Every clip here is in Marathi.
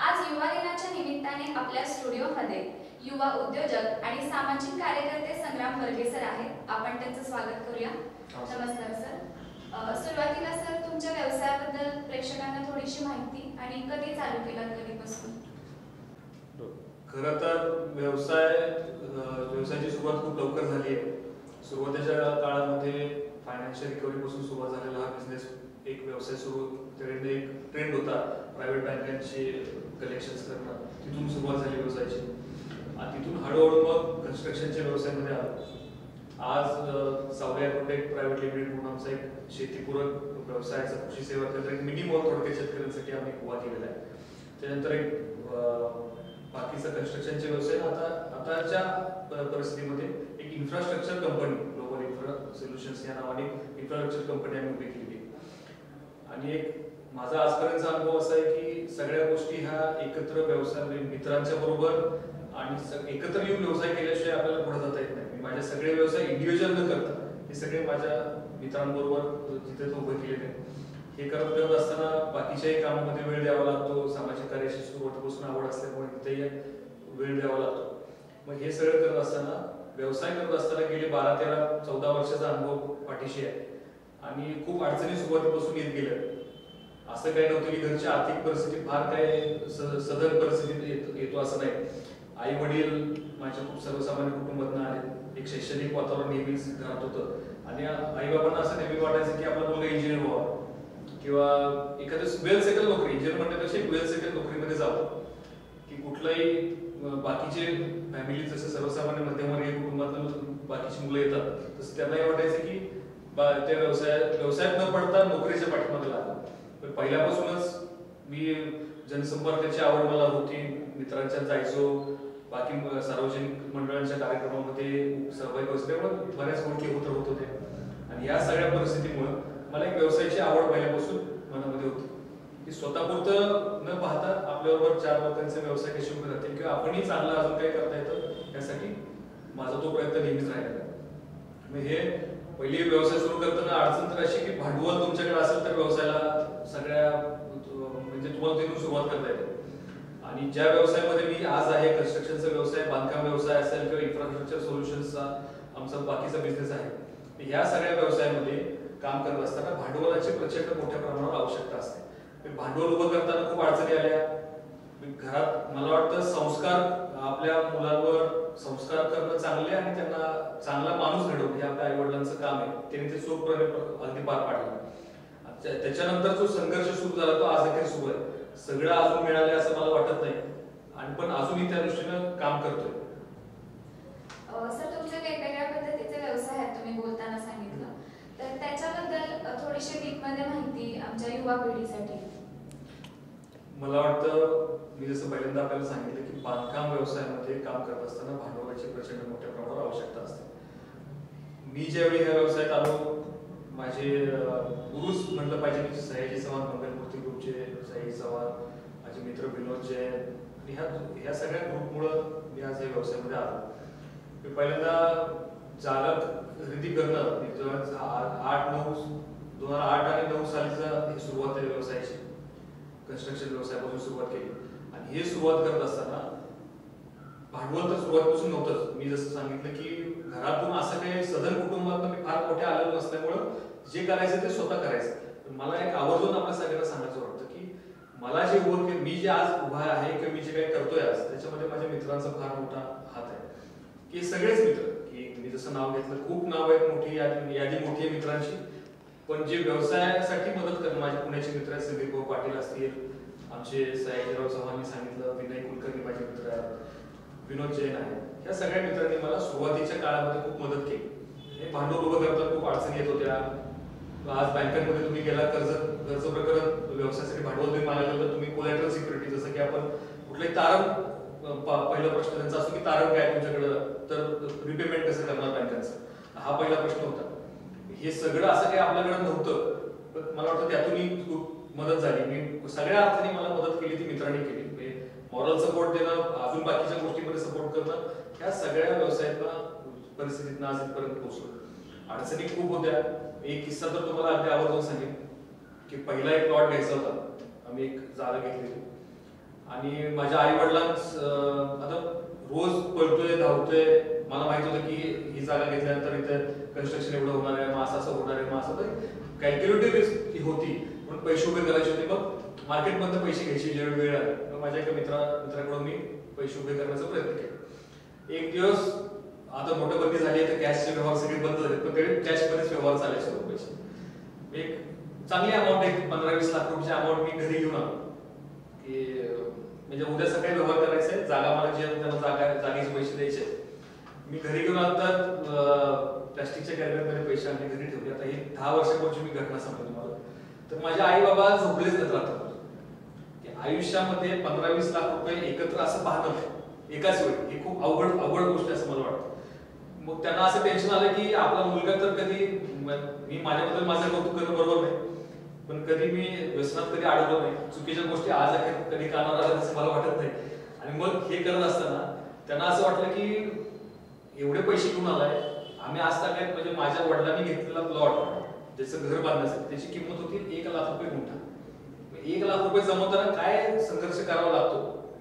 आज युवा दिनाच्या निमित्ताने आपल्या स्टुडिओमध्ये युवा उद्योजक आणि सामाजिक कार्यकर्ते संग्राम वर्गे सर आहेत. आपण त्यांचं स्वागत करूया. नमस्कार सर. सुरुवातीला सर तुमच्या व्यवसायाबद्दल प्रेक्षकांना थोडीशी माहिती आणि कधी चालू केलात, कधीपासून? खरं तर व्यवसायाची सुरुवात खूप लवकर झाली आहे. सुरुवातीच्या काळामध्ये फायनान्शियल रिकव्हरी पासून सुरुवात झालेला हा बिझनेस एक व्यवसाय सुरू त्यावेळी एक ट्रेंड होता प्रायव्हेट बँकांचे कलेक्शन्स करणं, तिथून सुरुवात झाली व्यवसायाची. आणि तिथून हळूहळू मग कन्स्ट्रक्शनच्या व्यवसायामध्ये आलो. आज सावली ॲग्रोटेक प्रायव्हेट लिमिटेड म्हणून आमचा एक शेतीपूरक व्यवसायाचा कृषी सेवा केंद्र एक मिनी मॉल थोडक्यात शेतकऱ्यांसाठी आम्ही उभा केलेला आहे. त्यानंतर एक बाकीचा कन्स्ट्रक्शनचे व्यवसाय आताच्या परिस्थितीमध्ये एक infrastructure company global infra solutions या नावाने इन्फ्रास्ट्रक्चर कंपनी आम्ही उभी केलेली. आणि एक माझा आजपर्यंतचा अनुभव असा आहे की सगळ्या गोष्टी ह्या एकत्र व्यवसाय मित्रांच्या बरोबर आणि एकत्र येऊन व्यवसाय केल्याशिवाय आपल्याला पुढे जाता येत नाही. माझे सगळे व्यवसाय इंडिव्हिज्युअल न करता हे सगळे माझ्या मित्रांबरोबर जिथे उभे केलेले हे करत असताना बाकीच्याही कामामध्ये वेळ द्यावा लागतो. सामाजिक कार्याशी सुरुवातीपासून आवड असल्यामुळे तिथेही वेळ द्यावा लागतो. मग हे सगळं करत असताना व्यवसाय करत असताना गेले 12-13-14 वर्षाचा अनुभव पाठीशी आहे. आणि खूप अडचणी सुरुवातीपासून येत गेल्या. असं काही नव्हतं की घरची आर्थिक परिस्थिती फार काही सधन परिस्थितीत येतो असं नाही. आई वडील माझ्या खूप सर्वसामान्य कुटुंबातून आले. एक शैक्षणिक वातावरण नेहमीच घरात होतं आणि आई बाबांना असं नेहमी वाटायचं की आपला मुलगा इंजिनियर व्हावा किंवा एखाद्या वेल सेटल नोकरी, इंजिनियर म्हणण्यापेक्षा एक वेल सेटल नोकरीमध्ये जावं, की कुठलाही बाकीचे फॅमिली जसं सर्वसामान्य मध्यमवर्गीय कुटुंबातून बाकीची मुलं येतात तसं त्यांनाही वाटायचं की त्या व्यवसायात न पडता नोकरीच्या पाठीमागे लागला. पहिल्यापासूनच मी जनसंपर्काची आवड मला होती. मित्रांच्या जायचो, बाकी सार्वजनिक मंडळांच्या कार्यक्रमामध्ये सहभागी असल्यामुळे बऱ्याच गोष्टी होत होत्या. आणि या सगळ्या परिस्थितीमुळे मला एक व्यवसायाची आवड पहिल्यापासून मनामध्ये होती की स्वतःपुरतं न पाहता आपल्याबरोबर 4 लोकांचे व्यवसाय कसे उभे राहतील किंवा आपणही चांगला अजून काही करता येतं यासाठी माझा तो प्रयत्न नेहमीच राहिलेला. मग हे पहिली व्यवसाय सुरू करताना अडचण तर अशी की भांडवल तुमच्याकडे असेल तर व्यवसायाला सगळ्या म्हणजे तुम्हाला तिथून सुरुवात करता येते. आणि ज्या व्यवसायामध्ये मी आज आहे, कन्स्ट्रक्शनचा व्यवसाय, बांधकाम व्यवसाय असेल किंवा इन्फ्रास्ट्रक्चर सोल्युशन्सचा आमचा बाकीचा बिझनेस आहे, ह्या सगळ्या व्यवसायामध्ये काम करत असताना भांडवलाची प्रचंड मोठ्या प्रमाणावर आवश्यकता असते. भांडवल उभं करताना खूप अडचणी आल्या. घरात मला वाटतं संस्कार आपल्या मुलांवर संस्कार करणं चांगले आणि त्यांना चांगला माणूस घडवणं हे आपल्या आई वडिलांचं काम आहे. त्यांनी ते चोखपणे अगदी पार पाडलं. त्याच्यानंतर जो संघर्ष सुरू झाला तो आज देखील सुरू आहे. सगळं अजून मिळाले असं मला वाटत नाही आणि पण अजूनही त्या दृष्टीनं काम करतोय. सर तुमच्या वेगवेगळ्या पद्धतीचे व्यवसाय आहेत तुम्ही बोलताना सांगितलं, तर त्याच्याबद्दल थोडीशी डीपमध्ये माहिती आमच्या युवा पिढीसाठी. मला वाटतं मी जसं पहिल्यांदा आपल्याला सांगितलं की बांधकाम व्यवसायामध्ये काम करत असताना भांडवलाची प्रचंड मोठ्या प्रमाणावर आवश्यकता असते. मी ज्यावेळी ह्या व्यवसायात आलो, माझे गुरुच म्हटलं पाहिजे की सयाजी चव्हाण मंगलमूर्ती ग्रुपचे सयाजी चव्हाण, माझे मित्र विनोद जैन आणि ह्या सगळ्या ग्रुपमुळं मी आज या व्यवसायामध्ये आलो. मी पहिल्यांदा जागा खरेदी करणं 2008 आणि 2009 सालीचा ही सुरुवात आहे व्यवसायाची. कन्स्ट्रक्शन व्यवसायापासून सुरुवात केली आणि हे सुरुवात करत असताना भांडवल तर सुरुवातीपासून नव्हतंच. मी जसं सांगितलं की घरातून असं काही सधन कुटुंबातून मी फार मोठे आलेलो नसल्यामुळं जे करायचं ते स्वतः करायचं. मला एक आवर्जून आपल्या सगळ्यांना सांगायचं वाटतं की मला जे मी जे आज उभा आहे किंवा मी जे काही करतोय आज त्याच्यामध्ये माझ्या मित्रांचा फार मोठा हात आहे. की सगळेच मित्र की मी जसं नाव घेतलं खूप नाव आहेत, मोठी यादी मोठी आहे मित्रांची. पण जे व्यवसायासाठी मदत करणं माझे पुण्याचे मित्र आहेत, संदीप भाऊ पाटील असतील, आमचे सयाजीराव चव्हाण सांगितलं, विनय कुलकर्णी माझे मित्र आहेत, विनोद जैन आहे. ह्या सगळ्या मित्रांनी मला सुरुवातीच्या काळामध्ये खूप मदत केली. हे भांडवल उभं करताना खूप अडचणी येत होत्या. आज बँकांमध्ये तुम्ही गेला कर्ज प्रकरण व्यवसायासाठी भांडवल तुम्ही मागायला तर तुम्ही कोलॅटरल सिक्युरिटी जसं की आपण कुठलंही तारण पहिला प्रश्न त्यांचा असतो की तारण काय तुमच्याकडं, तर रिपेमेंट कसं करणार बँकांचं, हा पहिला प्रश्न होता. हे सगळं असं काही आपल्याकडे नव्हतं. पण मला वाटतं त्यातूनही खूप मदत झाली. मी सगळ्या अर्थाने मला मदत केली ती मित्रांनी केली. म्हणजे मॉरल सपोर्ट देणं, अजून बाकीच्या गोष्टींमध्ये सपोर्ट करणं, ह्या सगळ्या व्यवसायातनं परिस्थितीतनं आज इथपर्यंत पोहोचलो. अडचणी खूप होत्या. एक किस्सा तर तुम्हाला अगदी आवर्जून सांगेन की पहिला एक प्लॉट घ्यायचा होता. आम्ही एक जागा घेतलेली आणि माझ्या आई वडिलांच आता रोज पळतोय धावतोय. मला माहित होतं की ही जागा घेतल्यानंतर इथे कन्स्ट्रक्शन एवढं होणार आहे, मग असं होणार आहे, मग असं कॅल्क्युलेटिव्ह रिस्क होती. पण पैसे उभे करायचे होते. मग मार्केटमधनं पैसे घ्यायची जेवढी वेळ आली, मग माझ्या एका मित्राकडून मी पैसे उभे करण्याचा प्रयत्न केला. एक दिवस आता नोटबंदी झाली आहे तर कॅशचे व्यवहार सगळे बंद झाले, पण तरी कॅशमध्येच व्यवहार चालायचे पैसे. एक चांगली अमाऊंट, एक 15-20 लाख रुपयाची अमाऊंट मी घरी घेऊन आलो की म्हणजे उद्या सकाळी व्यवहार करायचे, जागा मला जे त्यांना जागेचे पैसे द्यायचे. मी घरी घेऊन आलो तर प्लास्टिकच्या कॅरिबॅगमध्ये पैसे आणले, घरी ठेवले. आता ही 10 वर्षापूर्वीची मी घटना सांगतो तुम्हाला. तर माझे आई बाबा झोपलेच नाही राहतात की आयुष्यामध्ये 15-20 लाख रुपये एकत्र असं पाहणं एकाच वेळी ही खूप अवघड गोष्ट असं मला वाटतं. मग त्यांना असं टेन्शन आलं की आपला मुलगा तर कधी, मी माझ्याबद्दल माझं कौतुक करणं बरोबर नाही, पण कधी मी व्यसनात कधी अडवलो नाही, चुकीच्या गोष्टी आज अखेर कधी कानावर आल्या असं मला वाटत नाही. आणि मग हे करत असताना त्यांना असं वाटलं की एवढे पैसे घेऊन आलाय, आम्ही आज तागायत म्हणजे माझ्या वडिलांनी घेतलेला प्लॉट ज्याचं घर बांधण्यासाठी त्याची किंमत होती 1 लाख रुपये गुंठा. 1 लाख रुपये जमवताना काय संघर्ष करावा लागतो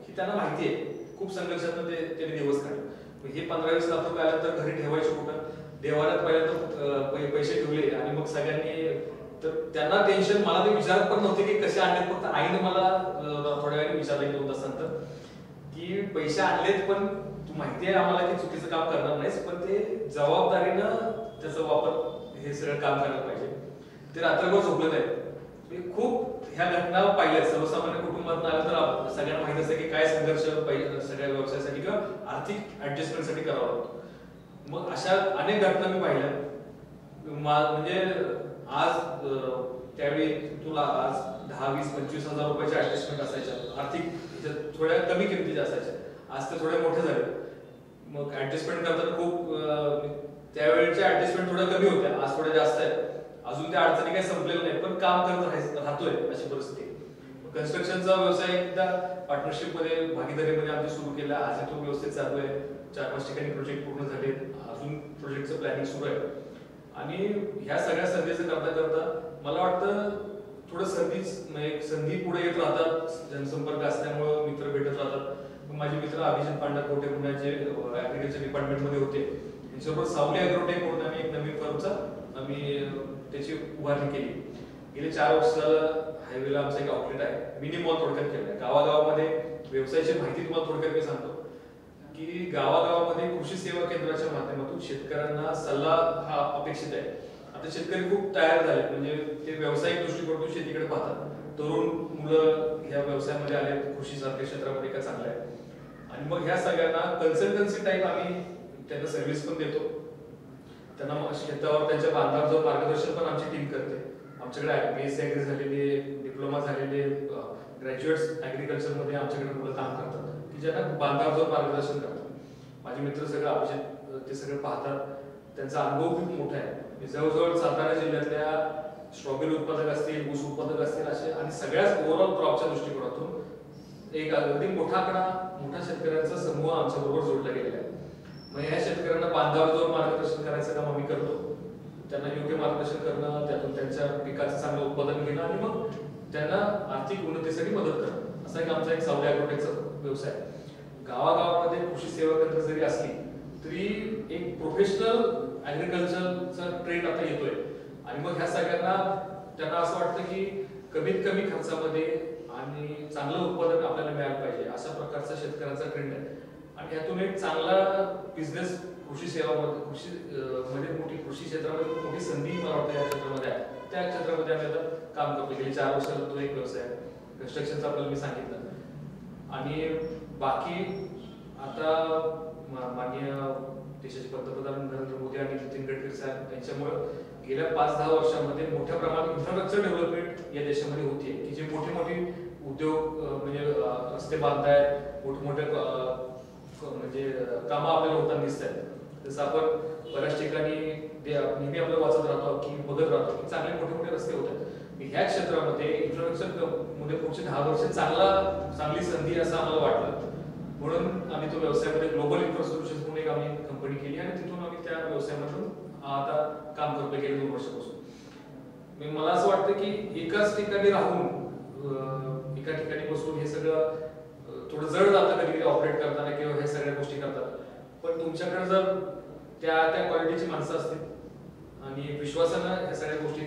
हे त्यांना माहिती आहे. खूप संघर्षातून त्यांनी दिवस काढले. हे 15-20 लाख रुपये आल्यानंतर घरी ठेवायचे कुठं, देवाऱ्यात पहिल्यांदा पैसे ठेवले. आणि मग सगळ्यांनी, तर त्यांना टेन्शन, मला ते विचारत पण नव्हते की कसे आणले. फक्त आईने मला थोड्या वेळाने विचारलं 2 तासानंतर की पैसे आणलेत, पण तू माहिती आहे आम्हाला की चुकीचं काम करणार नाहीस, पण ते जबाबदारीनं त्याचा वापर हे सगळं काम करायला पाहिजे. ते रात्रभर झोपले नाहीत. खूप ह्या घटना पाहिल्यात. सर्वसामान्य कुटुंबात आलं तर सगळ्यांना माहित असतं की काय संघर्ष सगळ्या व्यवसायासाठी किंवा आर्थिक ऍडजस्टमेंटसाठी करावा लागतो. मग अशा अनेक घटना मी पाहिल्या. म्हणजे आज त्यावेळी तुला आज 10-20-25 हजार रुपयाच्या ऍडजस्टमेंट असायच्या, आर्थिक थोड्या कमी किमतीच्या असायच्या. आज ते थोडे मोठे झाले. मग ऍडजस्टमेंट करताना खूप त्यावेळेच्या ऍडजस्टमेंट थोड्या कमी होत्या, आज थोड्या जास्त आहेत. अजून त्या अडचणी काही संपलेल्या नाही, पण काम करत राहतोय अशी परिस्थिती. कन्स्ट्रक्शनचा व्यवसाय एकदा पार्टनरशिप मध्ये, भागीदारीमध्ये आम्ही सुरू केला. आज तो व्यवस्थित चालू आहे. 4-5 ठिकाणी प्रोजेक्ट पूर्ण झाले, अजून प्रोजेक्टचं प्लॅनिंग सुरू आहे. आणि ह्या सगळ्या संधीचं करता करता मला वाटतं थोडं संधी पुढे येत राहतात. जनसंपर्क असल्यामुळे मित्र भेटत राहतात. माझे मित्र अभिजित पांडा-कोटे पुण्याचे ऍग्रिकल्चर डिपार्टमेंटमध्ये होते, त्यांच्याबरोबर सावली अॅग्रोटेक म्हणून आम्ही एक नवीन फर्मचा आम्ही त्याची उभारणी केली. गेले 4 वर्ष हायवेला आमचा एक आउटलेट आहे, मिनी मॉल थोडक्यात केलाय. गावागावामध्ये व्यवसायाची माहिती तुम्हाला थोडक्यात मी सांगतो की गावागावामध्ये कृषी सेवा केंद्राच्या माध्यमातून शेतकऱ्यांना सल्ला हा अपेक्षित आहे. आता शेतकरी खूप तयार झाले, म्हणजे ते व्यावसायिक दृष्टिकोनातून शेतीकडे पाहतात. तरुण मुलं ह्या व्यवसायामध्ये आले, कृषी सारख्या क्षेत्रामध्ये का चांगलं आहे. आणि मग ह्या सगळ्यांना कन्सल्टन्सी टाईप आम्ही त्यांना सर्व्हिस पण देतो. त्यांना शेतावर त्यांच्या बांधावर जाऊन मार्गदर्शन पण आमची टीम करते. आमच्याकडे BSc ऍग्री झालेले, डिप्लोमा झालेले, ग्रॅज्युएट्स ऍग्रिकल्चर मध्ये आमच्याकडे मुलं काम करतात की ज्यांना बांधावर जाऊन मार्गदर्शन करतात. माझे मित्र सगळं अभिजित ते सगळं पाहतात. त्यांचा अनुभव खूप मोठा आहे. जवळजवळ सातारा जिल्ह्यातल्या स्ट्रॉबेरी उत्पादक असतील, ऊस उत्पादक असतील असे, आणि सगळ्याच ओव्हरऑल क्रॉपच्या दृष्टिकोनातून एक अगदी मोठा शेतकऱ्यांचा समूह आमच्या बरोबर जोडला गेलेला आहे. मग ह्या शेतकऱ्यांना बांधावर जाऊन मार्गदर्शन करायचं काम आम्ही करतो. त्यांना योग्य मार्गदर्शन करणं, त्यातून त्यांच्या पिकाचं चांगलं उत्पादन घेणं आणि मग त्यांना आर्थिक उन्नतीसाठी मदत करणं, असा आमचा एक सावली अॅग्रोटेकचा व्यवसाय. गावागावामध्ये कृषी सेवा केंद्र जरी असली तरी एक प्रोफेशनल ऍग्रिकल्चरचा ट्रेंड आता येतोय. आणि मग ह्या सगळ्यांना त्यांना असं वाटतं की कमीत कमी खर्चामध्ये आणि चांगलं उत्पादन आपल्याला मिळालं पाहिजे, अशा प्रकारचा शेतकऱ्यांचा ट्रेंड आहे. आणि यातून एक चांगला बिझनेस कृषी सेवामध्ये कृषी क्षेत्रामध्ये खूप मोठी संधी मला वाटतं या क्षेत्रामध्ये आहे. त्या क्षेत्रामध्ये आम्ही आता काम करतो. गेली 4 वर्षाला तो एक व्यवसाय आहे. कन्स्ट्रक्शनचा आपल्याला मी सांगितलं. आणि बाकी आता माननीय देशाचे पंतप्रधान नरेंद्र मोदी आणि नितीन गडकरी साहेब यांच्यामुळे गेल्या 5-10 वर्षांमध्ये मोठ्या प्रमाणात इन्फ्रास्ट्रक्चर डेव्हलपमेंट या देशामध्ये होतीये की जे मोठे उद्योग म्हणजे रस्ते बांधतायत, मोठे म्हणजे कामं आपल्याला होताना दिसत आहेत. जसं आपण बऱ्याच ठिकाणी नेहमी आपलं वाचत राहतो की बघत राहतो की चांगले मोठे रस्ते होत आहेत. ह्या क्षेत्रामध्ये इन्फ्रास्ट्रक्चर मध्ये पुढचे 10 वर्ष चांगली संधी असं आम्हाला वाटलं. म्हणून आम्ही तो व्यवसायामध्ये ग्लोबल इन्फ्रास्ट्रक्चर म्हणून एक आम्ही कंपनी केली आणि तिथून आम्ही त्या व्यवसायामधून आता काम करतो गेल्या 2 वर्षापासून. मला असं वाटतं की एकाच ठिकाणी राहून एका ठिकाणी बसून हे सगळं थोडं जड जातं कधी कधी ऑपरेट करताना किंवा हे सगळ्या गोष्टी करतात. पण तुमच्याकडे जर त्या त्या क्वालिटीची माणसं असतील आणि विश्वासानं ह्या सगळ्या गोष्टी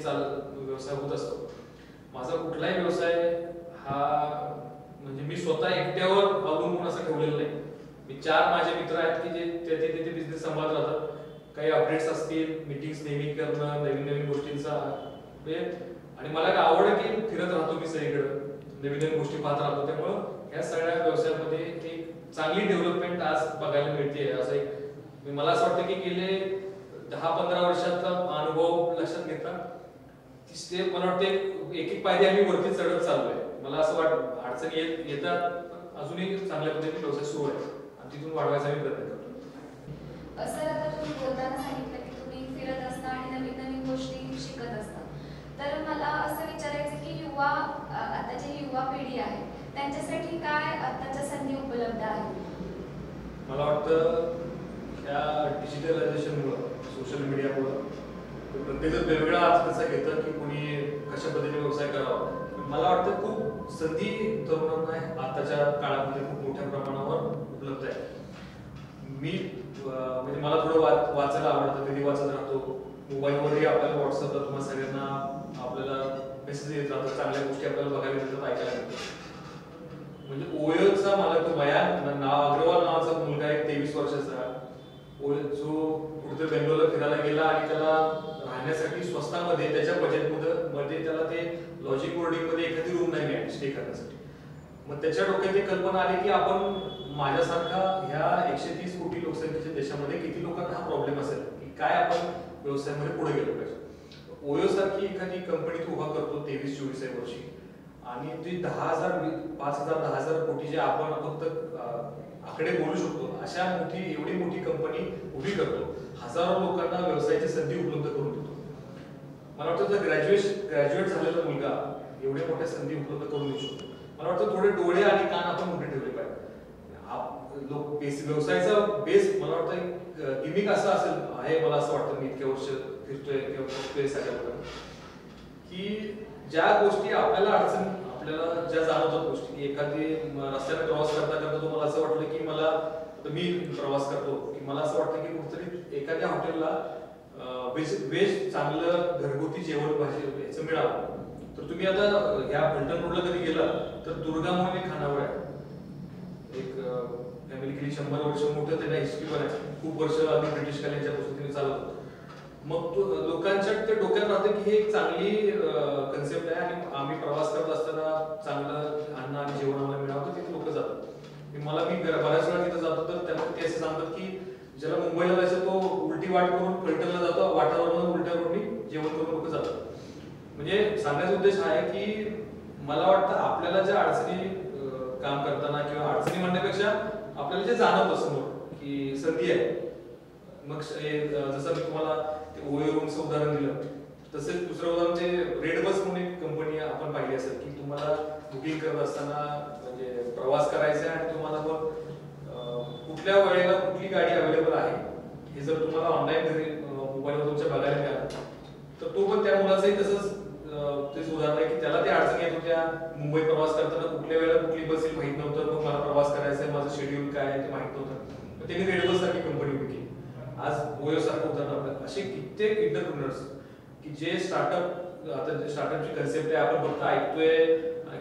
व्यवसाय होत असतो. माझा कुठलाही व्यवसाय हा म्हणजे मी स्वतः एकट्यावर अवलंबून असं ठेवलेलं नाही. मी 4 माझे मित्र आहेत की जे ते बिझनेस सांभाळत राहतात. काही अपडेट्स असतील, मीटिंग्स नेहमी करणं, नवीन नवीन गोष्टींचा आणि मला काय आवड आहे की फिरत राहतो मी सगळीकडे, नवीन नवीन गोष्टी पाहत राहतो. त्यामुळं ह्या सगळ्या व्यवसायामध्ये एक चांगली डेव्हलपमेंट आज बघायला मिळते. असं एक मला असं वाटतं की गेले 10-15 वर्षाचा अनुभव लक्षात घेता ते मला वाटते एक पायरी आम्ही वरती चढत चाललोय. मला असं अडचणी येतात, अजूनही चांगल्या पद्धतीने व्यवसाय सुरू आहे आणि तिथून वाढवायचा मी प्रयत्न करतो. सर, आता तुम्ही बोलताना सांगितलं की तुम्ही फिरत असता आणि नवीन नवीन गोष्टी शिकत असता. तर मला असं विचारायचं की आताची युवा पिढी आहे त्यांच्यासाठी काय आताच्या संधी उपलब्ध आहेत? मला वाटतं या डिजिटलायझेशनमुळं, सोशल मीडियामुळं प्रत्येकजण वेगवेगळा आज कसा घेतं की कोणी कशा पद्धतीने व्यवसाय करावा. मला वाटतं खूप संधी तरुणांना आताच्या काळामध्ये खूप मोठ्या प्रमाणावर उपलब्ध आहे. मी म्हणजे मला थोडं वाचायला आवडतं, कधी वाचत राहतो. मोबाईलवरही आपल्याला व्हॉट्सअपला तुम्हाला सगळ्यांना आपल्याला मेसेज येत राहतात, चांगल्या गोष्टी आपल्याला बघायला मिळतात, ऐकायला मिळतात. म्हणजे ओयोचा मला तो अग्रवाल नावाचा मुलगा आहे 23 वर्षाचा, जो कुठे बेंगलोरला फिरायला गेला आणि त्याला राहण्यासाठी स्वस्तामध्ये त्याच्या बजेटमध्ये त्याला ते लॉजिक बोर्डिंग मध्ये एखादी रूम नाही मिळाली स्टे करण्यासाठी. मग त्याच्या डोक्यात एक कल्पना आली की आपण माझ्यासारखा ह्या 130 कोटी लोकसंख्येच्या देशामध्ये किती लोकांना हा प्रॉब्लेम असेल की काय आपण व्यवसायामध्ये पुढे गेलो पाहिजे. ओयो सारखी एखादी कंपनी तू उभा करतो 23-24 वर्षी आणि ती 5,000-10,000 कोटी जे आपण फक्त आकडे बोलू शकतो अशा एवढी मोठी कंपनी उभी करतो. हजारो लोकांना व्यवसायाची संधी उपलब्ध करून देतो. मला वाटतं जर ग्रॅज्युएट झालेला मुलगा एवढ्या मोठ्या संधी उपलब्ध करून देऊ शकतो. मला वाटतं थोडे डोळे आणि कान आपण मोठे ठेवले पाहिजे. व्यवसायाचा बेस मला वाटतं गिमिक असं आहे. मला असं वाटतं मी इतक्या वर्ष फिरतोय किंवा बघतोय सगळ्या लोकांना की ज्या गोष्टी आपल्याला ज्या जाणवतात गोष्टी की एखादी रस्त्याने प्रवास करता करता तुम्हाला असं वाटलं की मी प्रवास करतो की मला असं वाटतं की कुठेतरी एखाद्या हॉटेलला वेज चांगलं घरगुती जेवण भाजी याचं मिळावं. तर तुम्ही आता ह्या फलटण रोडला कधी गेला तर दुर्गा म्हणून एक खानावळ आहे. एक फॅमिली गेली 100 वर्ष मोठं त्यांना हिस्ट्री पण आहे. खूप वर्ष आधी ब्रिटिश कालीनच्या पद्धतीने चालत होतं. मग लोकांच्या ते डोक्यात राहतं की हे एक चांगली कन्सेप्ट आहे आणि आम्ही प्रवास करत असताना चांगलं अन्न आणि जेवण आम्हाला मिळावं तर तिथे लोक जातात. मी बऱ्याच वेळा तिथे जातो तर त्यांना ते असं सांगतात की ज्याला मुंबईला जायचं तो उलटी वाट करून फलटणला जातो, वाटावरून उलट्या रोडनी जेवण करून लोक जातात. म्हणजे सांगण्याचा उद्देश हा आहे की मला वाटतं आपल्याला ज्या अडचणी काम करताना किंवा अडचणी म्हणण्यापेक्षा आपल्याला जे जाणवतं समोर की संधी आहे. मग जसं मी तुम्हाला ते ओयो रूमचं उदाहरण दिलं तसेच दुसरं उदाहरण ते रेड बस म्हणून एक कंपनी आपण पाहिली असेल की तुम्हाला बुकिंग करत असताना म्हणजे प्रवास करायचा आहे आणि तुम्हाला पण कुठल्या वेळेला कुठली गाडी अवेलेबल आहे हे जर तुम्हाला ऑनलाईन घरी मोबाईलवर तुमच्या बघायला मिळालं तर तो पण त्या मुलाचंही तसंच तेच उदाहरण आहे की त्याला ते अडचणी येत होत्या. मुंबई प्रवास करताना कुठल्या वेळेला कुठली बस येईल माहित नव्हतं. मग मला प्रवास करायचा आहे, माझं शेड्यूल काय आहे ते माहित नव्हतं. मग त्यांनी रेड बस सारखी कंपनी उभी केली. आज ओयो सारखं उदाहरण आपल्याला असे कित्येक इंटरप्रिनर्स की जे स्टार्टअपची कन्सेप्ट आहे आपण फक्त ऐकतोय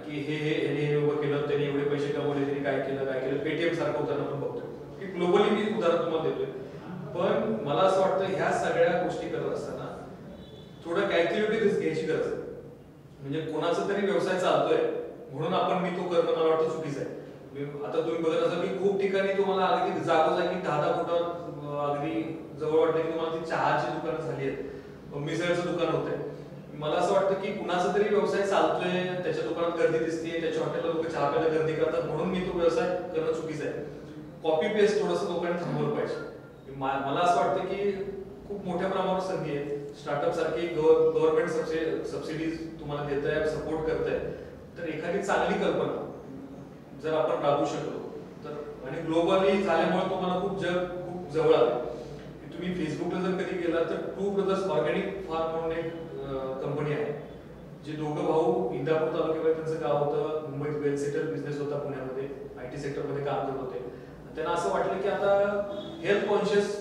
की हे उभं केलं त्यांनी एवढे पैसे कमवले, त्यांनी काय केलं. पेटीएम सारखं उदाहरण आपण बघतोय की ग्लोबली मी उदाहरण तुम्हाला देतोय. पण मला असं वाटतं ह्या सगळ्या गोष्टी करत असताना थोडं कॅल्क्युलेटिव्ह रिस्क घ्यायची गरज आहे. म्हणजे कोणाचा तरी व्यवसाय चालतोय म्हणून मी तो करणं मला वाटतं चुकीचं आहे. आता तुम्ही बघत असाल की खूप ठिकाणी तुम्हाला अगदी जागोजागी 10-10 फुटावर अगदी जवळ वाटतं की तुम्हाला ती चहाची दुकानं झाली आहेत, मिसळचं दुकान होतंय. मला असं वाटतं की कुणाचा तरी व्यवसाय चालतोय, त्याच्या दुकानात गर्दी दिसते, त्याच्या हॉटेलला लोक चहा प्यायला गर्दी करतात म्हणून मी तो व्यवसाय करणं चुकीचं आहे. कॉपी पेस्ट थोडंसं लोकांनी थांबवलं पाहिजे. मला असं वाटतं की खूप मोठ्या प्रमाणावर संधी आहे. स्टार्टअप सारखी गव्हर्नमेंट सबसिडीज तुम्हाला देत आहे, सपोर्ट करत आहे. तर एखादी चांगली कल्पना जर आपण राबवू शकलो तर आणि ग्लोबली झाल्यामुळे तुम्हाला खूप जवळ आलं. तुम्ही फेसबुकला जर कधी गेला तर टू ब्रदर्स ऑर्गॅनिक फार्म म्हणून एक कंपनी आहे. जे दोघं भाऊ इंदापूर तालुक्यामध्ये त्यांचं गाव होतं. मुंबईत वेल सेटल बिझनेस होता पुण्यामध्ये. IT सेक्टरमध्ये काम करत होते. त्यांना असं वाटलं की आता हेल्थ कॉन्शियस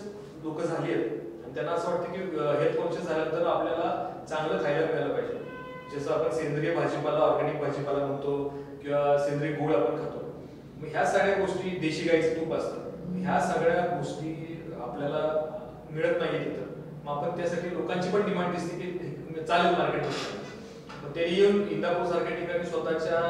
लोक झाली आहेत आणि त्यांना असं वाटतं की हेल्थ कॉन्शियस झाल्यानंतर आपल्याला चांगलं खायला मिळालं पाहिजे. जसं आपण सेंद्रिय भाजीपाला, ऑर्गॅनिक भाजीपाला म्हणतो किंवा सेंद्रिय गूळ आपण खातो. मग ह्या सगळ्या गोष्टी, देशी गाईचं तूप असतं, ह्या सगळ्या गोष्टी आपल्याला मिळत नाही तिथं. मग आपण त्यासाठी लोकांची पण डिमांड दिसते की चालेल मार्केटमध्ये. मग ते येऊन इंदापूर सारख्या ठिकाणी स्वतःच्या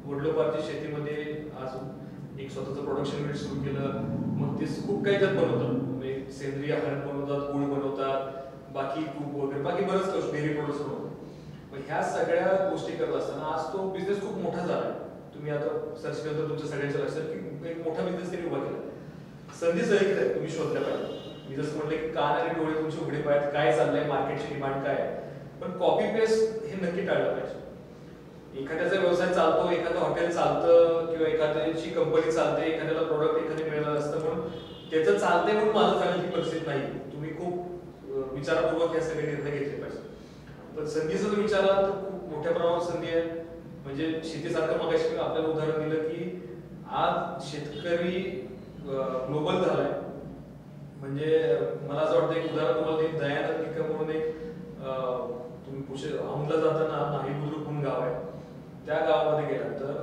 वडलोपार्जित शेतीमध्ये आज एक स्वतःचं प्रोडक्शन युनिट सुरू केलं. मग ते खूप काही त्यात बनवतात, म्हणजे सेंद्रिय हळद बनवतात, गूळ बनवतात, बाकी तूप वगैरे, बाकी बरंच डेअरी प्रोडक्ट्स बनवतात. मग ह्या सगळ्या गोष्टी करत असताना आज तो बिझनेस खूप मोठा झाला. तुम्ही आता सर्च केलं तर तुमच्या सगळ्यांच्या लक्षात की एक मोठा बिझनेस त्यांनी उभा केला. संधी सगळीकडे आहे, तुम्ही शोधल्या पाहिजे. मी जसं म्हटलं की कान आणि डोळे तुमचे उघडे पाहिजेत, काय चाललंय, मार्केटची डिमांड काय आहे. पण कॉपी पेस्ट हे नक्की टाळलं पाहिजे. एखाद्याचा व्यवसाय चालतो, एखादं हॉटेल चालतं किंवा एखाद्याची कंपनी चालते, एखाद्याला प्रोडक्ट एखादे मिळालं असतं म्हणून त्याचं चालतंय म्हणून माझं चालेल ही परिस्थिती नाही. तुम्ही खूप विचारपूर्वक हे सगळे निर्णय घेतले पाहिजे. पण संधीचा जर विचार तर खूप मोठ्या प्रमाणात संधी आहे. म्हणजे शेतीसारखं मगाशी आपल्याला उदाहरण दिलं की आज शेतकरी ग्लोबल झालाय. म्हणजे मला असं वाटतं एक उदाहरण तुम्हाला देईन. दयानंद निकम म्हणून एक तुम्ही औंधला जाताना नाही बुद्रुक म्हणून गाव आहे, त्या गावामध्ये गेला तर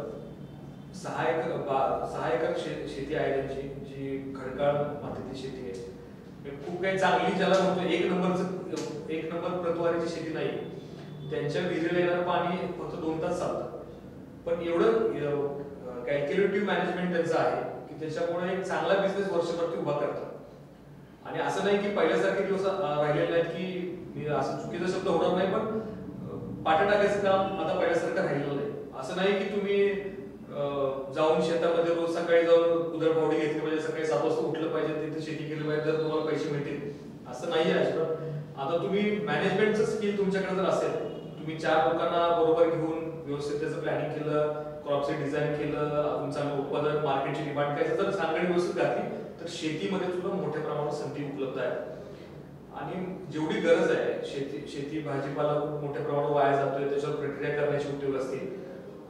6 एकर शेती आहे त्यांची, जी खडकाळ मातीतली शेती आहे. खूप काही चांगली, ज्याला म्हणतो एक नंबर प्रतवारीची शेती नाही. त्यांच्या विहिरीला येणारं पाणी फक्त 2 तास चालतं. पण एवढं कॅल्क्युलेटिव्ह मॅनेजमेंट त्यांचं आहे की त्याच्यामुळे एक चांगला बिझनेस वर्षभर ते उभा करतात. आणि असं नाही की पहिल्यासारखे दिवस राहिलेले नाहीत की मी असं चुकीचा शब्द होणार नाही, पण पाट्या टाकायचं काम आता पहिल्यासारखं राहिलेलं नाही. असं नाही की तुम्ही जाऊन शेतामध्ये रोज सकाळी जाऊन उदरपावडी घेतली पाहिजे, सकाळी 7 वाजता उठलं पाहिजे, तिथे शेती केली पाहिजे तर तुम्हाला पैसे मिळतील, असं नाही आहे अजिबात. आता तुम्ही मॅनेजमेंटचं स्किल तुमच्याकडे जर असेल, तुम्ही 4 लोकांना बरोबर घेऊन व्यवस्थित त्याचं प्लॅनिंग केलं, क्रॉपचे डिझाईन केलं, तुमचं उत्पादन, मार्केटची डिमांड काय जर सांगणी व्यवस्थित घातली तर शेतीमध्ये सुद्धा मोठ्या प्रमाणात संधी उपलब्ध आहे. आणि जेवढी गरज आहे, शेती भाजीपाला खूप मोठ्या प्रमाणात वाया जातोय, त्याच्यावर प्रक्रिया करण्याचे उद्योग असतील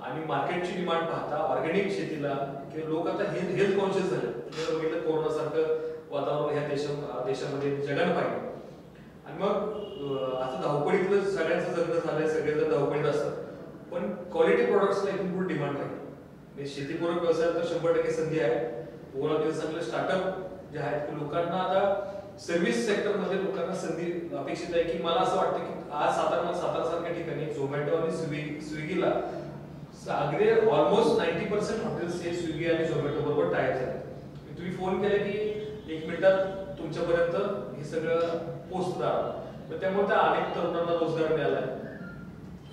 आणि मार्केटची डिमांड पाहता ऑर्गॅनिक शेतीला किंवा लोक आता हेल्थ कॉन्शियस झाले. बघितलं कोरोना सारखं वातावरण ह्या देशामध्ये जगानं पाहिलं. आणि मग आता धावपळीतलं सगळ्यांचं जगणं झालंय, सगळेजण धावपळीत असतात, पण क्वालिटी प्रोडक्ट्सला इथून पुढे डिमांड राहील. शेतीपूरक व्यवसायात तर 100% संधी आहे. ओव्हरऑल चांगले स्टार्टअप जे आहेत लोकांना आता सर्व्हिस सेक्टरमध्ये लोकांना संधी अपेक्षित आहे. की मला असं वाटतं की आज सातारा सारख्या ठिकाणी झोमॅटो आणि स्विगीला अगदी ऑलमोस्ट 90% हॉटेल्स हे स्विगी आणि झोमॅटो बरोबर टायअप झाले. तुम्ही फोन केले की 1 मिनिटात तुमच्यापर्यंत हे सगळं पोहोचतं. तर त्यामुळे त्या अनेक तरुणांना रोजगार मिळालाय.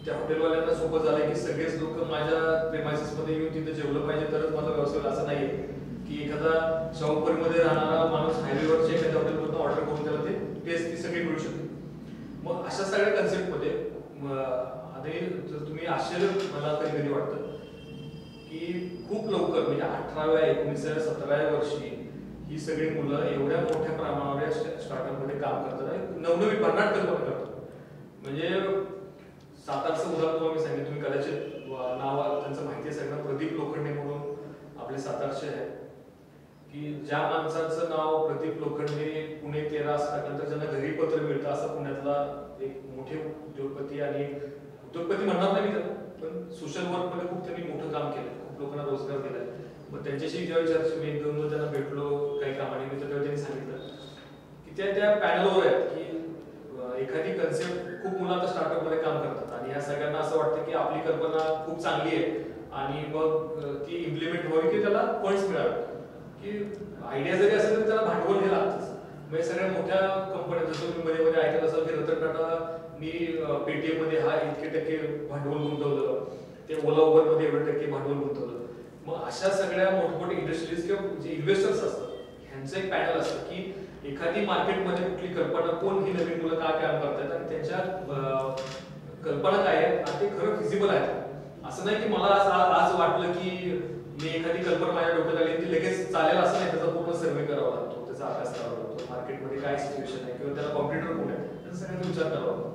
त्या हॉटेलवाल्यांना सोपं झालंय की सगळेच लोक माझ्या प्रेमाइसेस मध्ये येऊन तिथे जेवलं पाहिजे तरच माझा व्यवसाय. असं नाहीये की एखादा शाहूपुरीमध्ये राहणारा माणूस हायवेवरच्या एखाद्या हॉटेलमधून ऑर्डर करून त्याला ते टेस्ट ती सगळी मिळू शकते. मग अशा सगळ्या कन्सेप्टमध्ये आणि जर तुम्ही आश्चर्य मला कधी कधी वाटतं की खूप लवकर म्हणजे 18व्या 19व्या 17व्या वर्षी ही सगळी मुलं एवढ्या मोठ्या प्रमाणावर स्टार्टअप मध्ये काम करतात, नवनवीन भन्नाट कल्पना करतात. म्हणजे सातारचं उदाहरण तुम्हाला मी सांगितलं, तुम्ही कदाचित नाव त्यांचं माहिती आहे सगळं, प्रदीप लोखंडे म्हणून आपले सातारचे आहेत. की ज्या माणसाचं नाव प्रदीप लोखंडे पुणे 13 असं टाकल्यानंतर ज्यांना घरी पत्र मिळतं असं पुण्यातला एक मोठे उद्योगपती आणि उद्योगपती म्हणणार नाही मी त्याला, पण सोशल वर्क मध्ये खूप त्यांनी मोठं काम केलं, खूप लोकांना रोजगार दिलाय. मग त्यांच्याशी जेव्हा चर्चा मी 1-2 त्यांना भेटलो काही कामानिमित्त, तेव्हा त्यांनी सांगितलं की त्या पॅनलवर आहेत की एखादी कन्सेप्ट खूप मुलं आता स्टार्टअप मध्ये काम करतात आणि ह्या सगळ्यांना असं वाटतं की आपली कल्पना खूप चांगली आहे आणि मग ती इम्प्लिमेंट व्हावी की त्याला फंड्स मिळावे. की आयडिया जरी असेल तरी त्याला भांडवल हे लागतंच. म्हणजे सगळ्या मोठ्या कंपन्या जसं तुम्ही मध्ये मध्ये ऐकत असाल की रतन टाटानी पेटीएम मध्ये हा इतके टक्के भांडवल गुंतवलं, ते ओला उबर मध्ये एवढे टक्के भांडवल गुंतवलं. मग अशा सगळ्या मोठमोठ्या इंडस्ट्रीज किंवा जे इन्व्हेस्टर्स असतात ह्यांचं एक पॅनल असतं की एखादी मार्केटमध्ये कुठली कल्पना, कोण ही नवीन मुलं काय काम करतात आणि त्यांच्या कल्पना काय आहेत आणि ते खरं फिजिबल आहेत. असं नाही की मला आज वाटलं की मी एखादी कल्पना माझ्या डोक्यात आली ती लगेच चालेल असं नाही, त्याचा पूर्ण सर्वे करावा लागतो, त्याचा अभ्यास करावा लागतो, मार्केटमध्ये काय सिच्युएशन आहे किंवा त्याला कॉम्प्युटर कोण आहे त्याचा सगळ्याचा विचार करावा लागतो.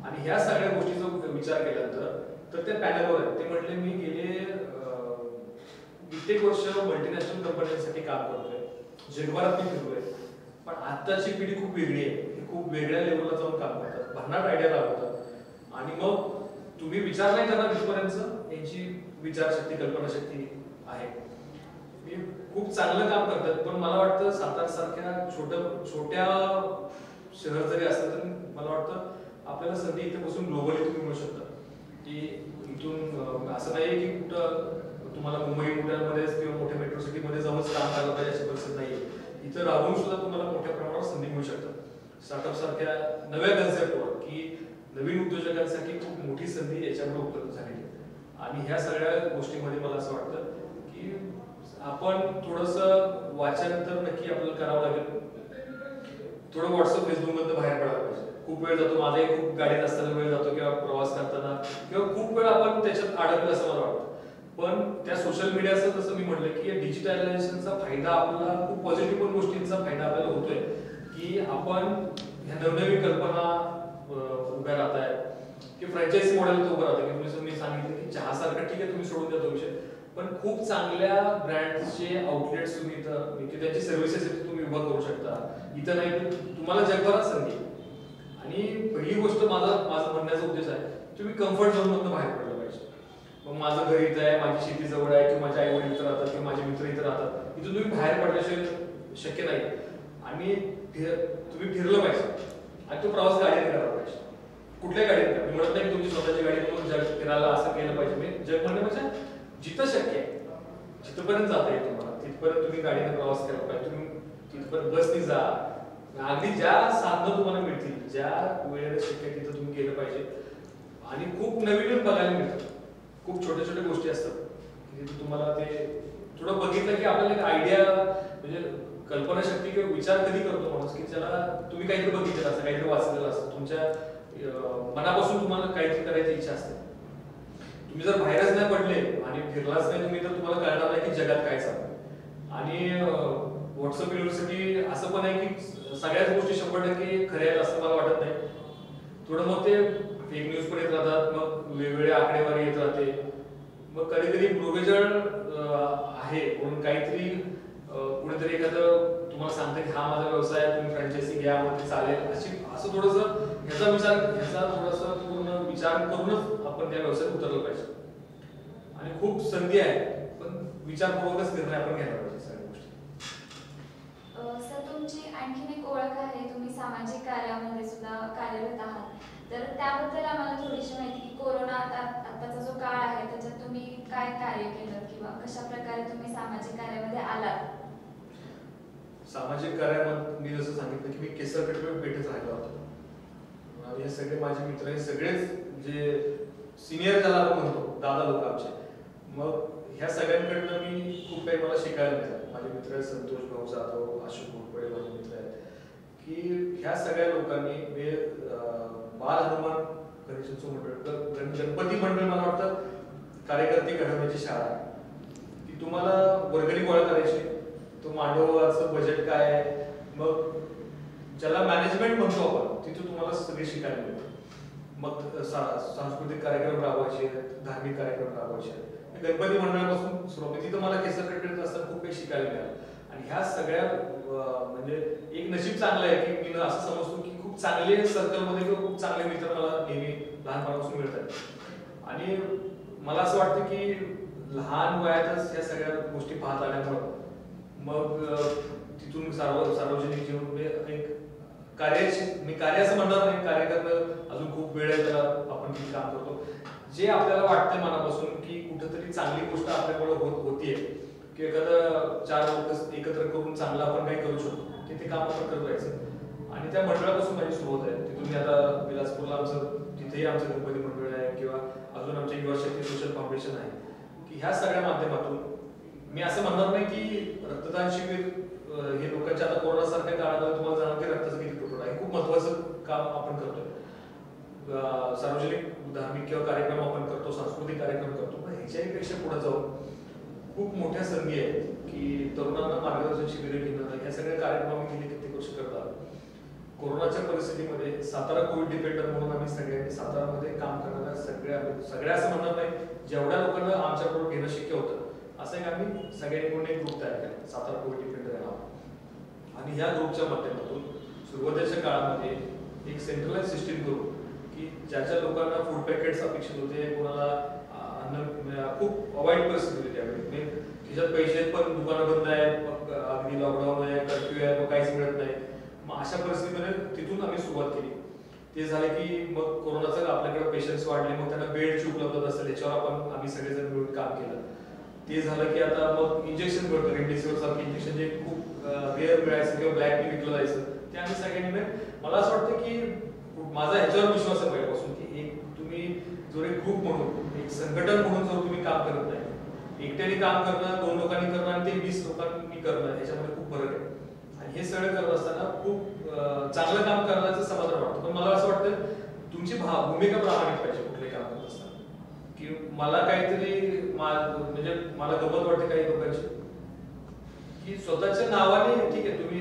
आणि ह्या सगळ्या गोष्टीचा विचार केल्यानंतर तर त्या पॅनलवर आहेत. ते म्हटले मी गेले कित्येक वर्ष मल्टीनॅशनल कंपन्यांसाठी काम करतोय, जगभरात मी फिरलोय, पण आत्ताची पिढी खूप वेगळी आहे, खूप वेगळ्या लेवलला जाऊन काम करतात, भन्नाट आयडिया लावतात आणि मग तुम्ही विचार नाही करणार इथपर्यंत यांची विचारशक्ती कल्पनाशक्ती आहे. खूप चांगलं काम करतात, पण मला वाटतं सातारा सारख्या छोट्या शहर जरी असलं तरी मला वाटतं आपल्याला संधी इथे बसून ग्लोबली तुम्ही मिळू शकता. की इथून असं नाही की कुठं तुम्हाला मुंबई पुण्यामध्ये किंवा मोठ्या मेट्रो सिटीमध्ये जाऊनच काम करायला पाहिजे अशी परिस्थिती नाहीये. इथं राहून सुद्धा तुम्हाला मोठ्या प्रमाणावर संधी मिळू शकतात स्टार्टअप सारख्या नव्या कन्सेप्टवर, की नवीन उद्योजकांसाठी खूप मोठी संधी याच्यामुळे उपलब्ध झालेली आहे. आणि ह्या सगळ्या गोष्टींमध्ये मला असं वाटतं की आपण थोडंसं वाचन तर नक्की आपल्याला करावं लागेल, थोडं व्हॉट्सअप फेसबुक मधनं बाहेर पडायला पाहिजे. खूप वेळ जातो, माझाही खूप गाडीत असताना वेळ जातो किंवा प्रवास करताना किंवा खूप वेळ आपण त्याच्यात अडकलं असं मला वाटतं. पण त्या सोशल मीडियाचं जसं मी म्हटलं की डिजिटलायझेशनचा फायदा आपल्याला खूप पॉझिटिव्ह पण गोष्टींचा फायदा आपल्याला होतोय, की आपण ह्या नवनवीन कल्पना उभ्या राहत आहेत की फ्रँचायझी मॉडेल उभं राहतं. की मी सांगितलं की चहासारखं ठीक आहे तुम्ही सोडून द्या तो विषय, पण खूप चांगल्या ब्रँड्सचे आउटलेट्स तुम्ही इथं त्यांची सर्व्हिसेस तुम्ही उभा करू शकता. इथं नाही तुम्हाला जगभरात संधी. आणि पहिली गोष्ट माझा म्हणण्याचा उद्देश आहे, तुम्ही कम्फर्ट झोन मधून बाहेर पडलं पाहिजे. मग माझं घर इथं आहे, माझी शेती जवळ आहे, किंवा माझे आई वडील इथं राहतात किंवा माझे मित्र इथं राहतात, इथून तुम्ही बाहेर पडल्याशिवाय शक्य नाही. आणि तुम्ही फिरलं पाहिजे आणि तो प्रवास गाडीने करायला पाहिजे. कुठल्या गाडीने करा, मी म्हणत नाही की तुमची स्वतःची गाडी म्हणून जग फिरायला असं केलं पाहिजे. मी जग म्हणण्यापेक्षा जिथं शक्य आहे जिथपर्यंत जाता येईल तुम्हाला तिथपर्यंत तुम्ही गाडीने प्रवास केला पाहिजे. तुम्ही तिथपर्यंत बसनी जा, अगदी ज्या साधनं तुम्हाला मिळतील, ज्या वेळेला शक्य तिथं तुम्ही गेलं पाहिजे. आणि खूप नवीन बघायला मिळतं, खूप छोट्या छोट्या गोष्टी असतात की तिथे तुम्हाला ते थोडं बघितलं की आपल्याला एक आयडिया म्हणजे कल्पनाशक्ती किंवा विचार कधी करतो माणूस की ज्याला तुम्ही काहीतरी बघितलेलं असतं, काहीतरी वाचलेलं असतं, तुमच्या मनापासून तुम्हाला काहीतरी करायची इच्छा असते. तुम्ही जर बाहेरच नाही पडले आणि फिरलाच नाही तुम्ही तर तुम्हाला कळणार नाही की जगात काय चाललंय. आणि व्हॉट्सअप युनिव्हर्सिटी असं पण आहे की सगळ्याच गोष्टी 100% खऱ्या आहेत असं मला वाटत नाही. थोडं मग ते फेक न्यूज पण येत राहतात, मग वेगवेगळे आकडेवारी येत राहते, मग कधी कधी प्रोव्हिजन आहे म्हणून काहीतरी कुणीतरी एखादं तुम्हाला सांगतं की हा माझा व्यवसाय आहे, तुम्ही फ्रँचायझी घ्या मग ते चालेल, असं थोडंसं ह्याचा थोडासा पूर्ण विचार करूनच आपण त्या व्यवसायात उतरलं पाहिजे. आणि खूप संधी आहे, पण विचारपूर्वकच निर्णय आपण घ्यायला पाहिजे सगळ्या गोष्टी. सर तुमची आणखीन एक ओळख आहे, तुम्ही सामाजिक कार्यामध्ये सुद्धा कार्यरत आहात, तर त्याबद्दल आम्हाला थोडीशी माहिती की कोरोना आताचा जो काळ आहे त्याच्यात तुम्ही काय कार्य केलं किंवा कशा प्रकारे तुम्ही सामाजिक कार्यामध्ये आलात? सामाजिक कार्यामध्ये मी जसं सांगितलं की मी केसर पेठेत राहिलो होतो आणि हे सगळे माझे मित्र हे सगळेच जे सिनियर ज्याला आपण म्हणतो दादा लोक आमचे, मग ह्या सगळ्यांकडनं मी खूप काही मला शिकायला मिळालं. माझे मित्र आहेत संतोष भाऊ जाधव, अशोक घोरपडे माझे मित्र आहेत, की ह्या सगळ्या लोकांनी बाल हनुमान गणेशोत्सव मंडळ गणपती मंडळ मला वाटतं कार्यकर्ते घडवण्याची शाळा आहे, की तुम्हाला वर्गणी गोळा करायची, तो मांडवाचं बजेट काय आहे, मग ज्याला मॅनेजमेंट म्हणतो आपण तिथे तुम्हाला सगळे शिकायला मिळतं. मग सांस्कृतिक कार्यक्रम राबवायचे, धार्मिक कार्यक्रम राबवायचे, गणपती मंडळापासून सुरुवात. तिथं मला केसरपेठेत असताना खूप काही शिकायला मिळालं. आणि ह्या सगळ्या म्हणजे एक नशीब चांगलं आहे की मी असं समजतो की खूप चांगले सर्कलमध्ये किंवा खूप चांगले मित्र मला नेहमी लहानपणापासून मिळतात. आणि मला असं वाटतं की लहान वयातच ह्या सगळ्या गोष्टी पाहत आल्यामुळं मग तिथून सार्वजनिक जीवन एक मी कार्य असं म्हणणार नाही, कार्य करणं अजून खूप वेळ आहे, त्याला आपण किती काम करतो. जे आपल्याला वाटतंय मनापासून की कुठेतरी चांगली गोष्ट आपल्याकडे होतीये की एखादं 4 लोक एकत्र करून चांगलं आपण काही करू शकतो ते काम आपण करत राहायचं. आणि त्या मंडळापासून माझी सुरुवात आहे. तिथून मी आता विलासपूरला तिथेही आमचं गणपती मंडळ आहे किंवा अजून आमच्या युवा शक्ती सोशल फाउंडेशन आहे, की ह्या सगळ्या माध्यमातून मी असं म्हणणार नाही की रक्तदान शिबिर हे लोकांच्या आता कोरोना सारख्या काळामध्ये तुम्हाला जाणवतं की रक्ताचं किती तुटवडा आहे, खूप महत्वाचं काम आपण करतोय. सार्वजनिक धार्मिक किंवा कार्यक्रम आपण करतो, सांस्कृतिक कार्यक्रम करतो, पण ह्याच्याही पेक्षा पुढे जाऊन खूप मोठ्या संधी आहेत की तरुणांना मार्गदर्शन शिबिरे घेणं. ह्या सगळ्या कार्यक्रम आम्ही गेली कित्येक वर्ष करतात. कोरोनाच्या परिस्थितीमध्ये सातारा कोविड डिपेंडर म्हणून आम्ही सगळ्यांनी सातारामध्ये काम करणाऱ्या सगळ्या असं म्हणणार नाही जेवढ्या लोकांना आमच्याबरोबर घेणं शक्य होतं असं एक आम्ही सगळ्यांनी मिळून एक ग्रुप तयार केला, सातारा कोविड डिफेंडर या नाव. आणि ह्या ग्रुपच्या माध्यमातून सुरुवातीच्या काळामध्ये एक सेंट्रलाइज सिस्टीम करू की ज्या लोकांना फूड पॅकेट्स अपेक्षित होते, कोणाला अन्न खूप अवॉइड परिस्थिती होती त्यावेळी, तिच्यात पैसे पण दुकानं बंद आहेत, अगदी लॉकडाऊन आहे, कर्फ्यू आहे, मग काहीच मिळत नाही. मग अशा परिस्थितीमध्ये तिथून आम्ही सुरुवात केली. ते झाले की मग कोरोनाचं आपल्याकडे पेशंट्स वाढले, मग त्यांना बेडची उपलब्धता असेल याच्यावर आम्ही सगळेजण मिळून काम केलं. ते झालं की आता मग इंजेक्शन मिळतं, रेमडेसिवीर सारखे इंजेक्शन जे खूप रेअर मिळायचं किंवा ब्लॅकनी विकलं जायचं, ते आम्ही सगळ्यांनी मला असं वाटतं की माझा ह्याच्यावर विश्वास आहे पहिल्यापासून की एक तुम्ही जो एक ग्रुप म्हणून, एक संघटन म्हणून जर तुम्ही काम करत नाही, एकट्याने काम करणं, 2 लोकांनी करणं आणि ते 20 लोकांनी करणं, ह्याच्यामध्ये खूप फरक आहे. आणि हे सगळं करत असताना खूप चांगलं काम करण्याचं समाधान वाटतं. पण मला असं वाटतं तुमची भूमिका प्रामाणिक पाहिजे कुठले काम करत असताना, की मला काहीतरी म्हणजे मला गमत वाटते काही लोकांची की स्वतःच्या नावाने, ठीक आहे तुम्ही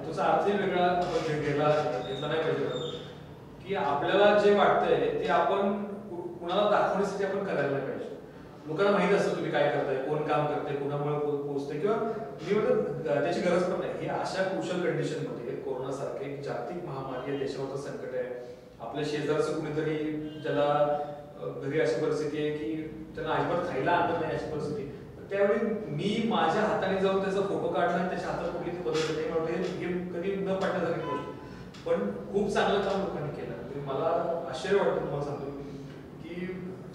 तुझा अर्थही वेगळा घेतला नाही पाहिजे, की आपल्याला जे वाटतंय ते आपण कुणाला दाखवण्यासाठी आपण करायला नाही पाहिजे. लोकांना माहित असतं तुम्ही काय करताय, कोण काम करते, कोणामुळे पोहोचते, किंवा मी म्हणतो त्याची गरज पण नाही. हे अशा क्रुशल कंडिशन मध्ये कोरोना सारखे जागतिक महामारी आहे, देशावरचं संकट आहे, आपल्या शेजारचं कुणीतरी ज्याला घरी अशी परिस्थिती आहे की त्यांना अजिबात खायला आणत नाही अशी परिस्थिती, त्यावेळी मी माझ्या हाताने जाऊन त्याचा फोटो काढला आणि त्याच्या हातात कुठली बदल नाही म्हणून हे कधी न पडण्यासारखी गोष्ट, पण खूप चांगलं काम लोकांनी केलं. मला आश्चर्य वाटतं तुम्हाला सांगतो की